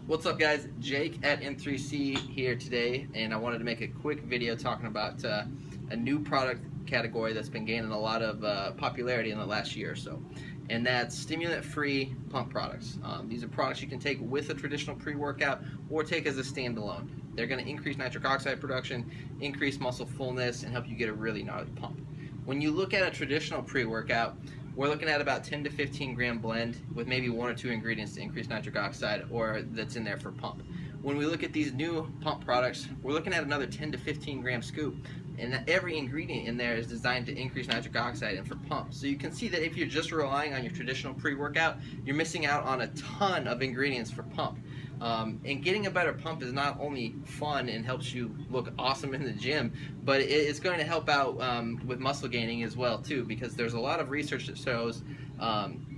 What's up, guys? Jake at N3C here today, and I wanted to make a quick video talking about a new product category that's been gaining a lot of popularity in the last year or so, and that's stimulant-free pump products. These are products you can take with a traditional pre-workout or take as a standalone. They're going to increase nitric oxide production, increase muscle fullness, and help you get a really gnarly pump. When you look at a traditional pre-workout, we're looking at about 10 to 15 gram blend with maybe one or two ingredients to increase nitric oxide or that's in there for pump. When we look at these new pump products, we're looking at another 10 to 15 gram scoop, and every ingredient in there is designed to increase nitric oxide and for pump. So you can see that if you're just relying on your traditional pre-workout, you're missing out on a ton of ingredients for pump. And getting a better pump is not only fun and helps you look awesome in the gym, but it's going to help out with muscle gaining as well too, because there's a lot of research that shows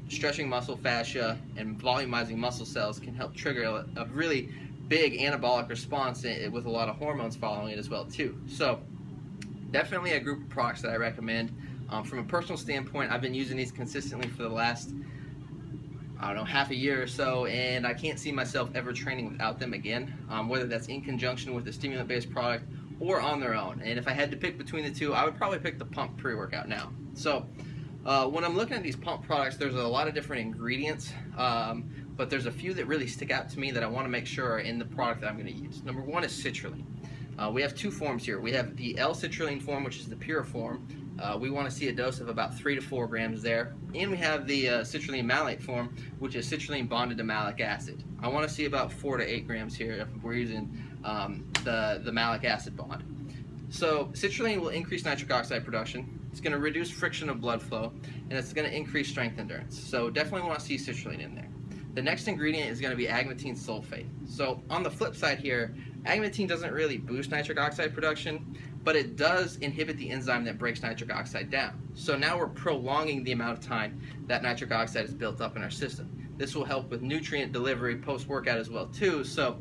stretching muscle fascia and volumizing muscle cells can help trigger a really big anabolic response with a lot of hormones following it as well too. So definitely a group of products that I recommend. From a personal standpoint, I've been using these consistently for the last, I don't know, half a year or so, and I can't see myself ever training without them again, whether that's in conjunction with a stimulant-based product or on their own. And if I had to pick between the two, I would probably pick the pump pre-workout now. So when I'm looking at these pump products, there's a lot of different ingredients, but there's a few that really stick out to me that I want to make sure are in the product that I'm going to use. Number one is citrulline. We have two forms here. We have the L-citrulline form, which is the pure form. We want to see a dose of about 3 to 4 grams there. And we have the citrulline malate form, which is citrulline bonded to malic acid. I want to see about 4 to 8 grams here if we're using the malic acid bond. So citrulline will increase nitric oxide production. It's going to reduce friction of blood flow, and it's going to increase strength endurance. So definitely want to see citrulline in there. The next ingredient is going to be agmatine sulfate. So on the flip side here, agmatine doesn't really boost nitric oxide production, but it does inhibit the enzyme that breaks nitric oxide down. So now we're prolonging the amount of time that nitric oxide is built up in our system. This will help with nutrient delivery post-workout as well too. So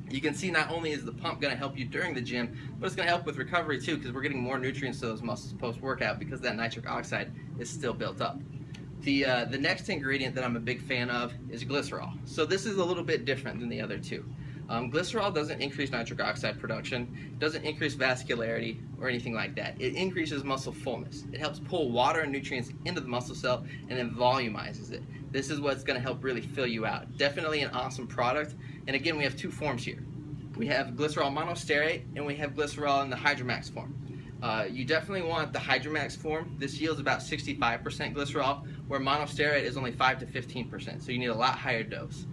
you can see not only is the pump going to help you during the gym, but it's going to help with recovery too, because we're getting more nutrients to those muscles post-workout because that nitric oxide is still built up. The next ingredient that I'm a big fan of is glycerol. So this is a little bit different than the other two. Glycerol doesn't increase nitric oxide production, doesn't increase vascularity or anything like that. It increases muscle fullness. It helps pull water and nutrients into the muscle cell and then volumizes it. This is what's going to help really fill you out. Definitely an awesome product. And again, we have two forms here. We have glycerol monostearate and we have glycerol in the Hydromax form. You definitely want the Hydromax form. This yields about 65% glycerol, where monostearate is only 5 to 15%, so you need a lot higher dose.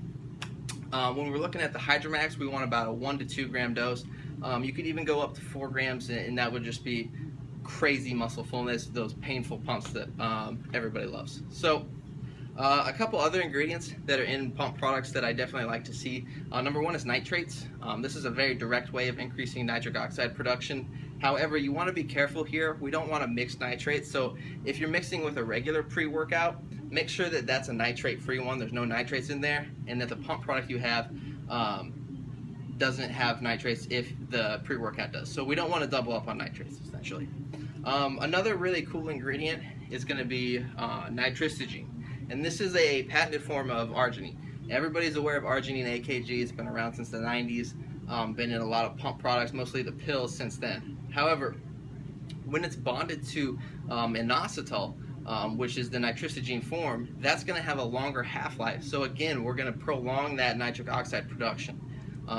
When we're looking at the Hydromax, we want about a 1 to 2 gram dose. You could even go up to 4 grams, and that would just be crazy muscle fullness, those painful pumps that everybody loves. So a couple other ingredients that are in pump products that I definitely like to see. Number one is nitrates. This is a very direct way of increasing nitric oxide production. However, you want to be careful here. We don't want to mix nitrates. So if you're mixing with a regular pre-workout, make sure that that's a nitrate-free one. There's no nitrates in there, and that the pump product you have doesn't have nitrates if the pre-workout does. So we don't want to double up on nitrates, essentially. Another really cool ingredient is going to be nitrostigine. And this is a patented form of arginine. Everybody's aware of arginine AKG. It's been around since the 90s, been in a lot of pump products, mostly the pills since then. However, when it's bonded to inositol, which is the nitrostigine form, that's going to have a longer half-life. So again, we're going to prolong that nitric oxide production.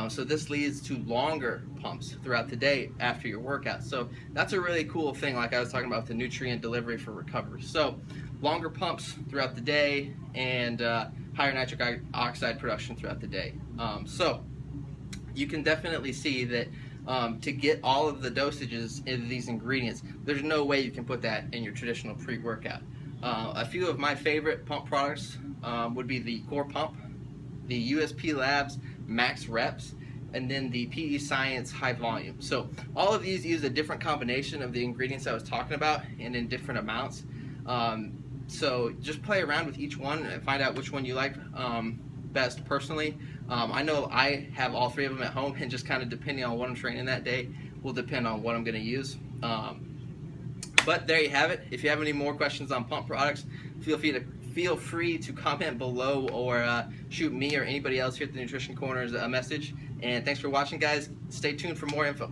So this leads to longer pumps throughout the day after your workout. So that's a really cool thing, like I was talking about, the nutrient delivery for recovery. So longer pumps throughout the day and higher nitric oxide production throughout the day. So you can definitely see that to get all of the dosages of these ingredients, there's no way you can put that in your traditional pre-workout. A few of my favorite pump products would be the Core Pump, the USP Labs Max Reps, and then the PE Science High Volume. So all of these use a different combination of the ingredients I was talking about and in different amounts. So just play around with each one and find out which one you like best personally. I know I have all three of them at home, and just kind of depending on what I'm training that day will depend on what I'm going to use. But there you have it. If you have any more questions on pump products, feel feel free to comment below or shoot me or anybody else here at the Nutrition Corners a message. And thanks for watching, guys. Stay tuned for more info.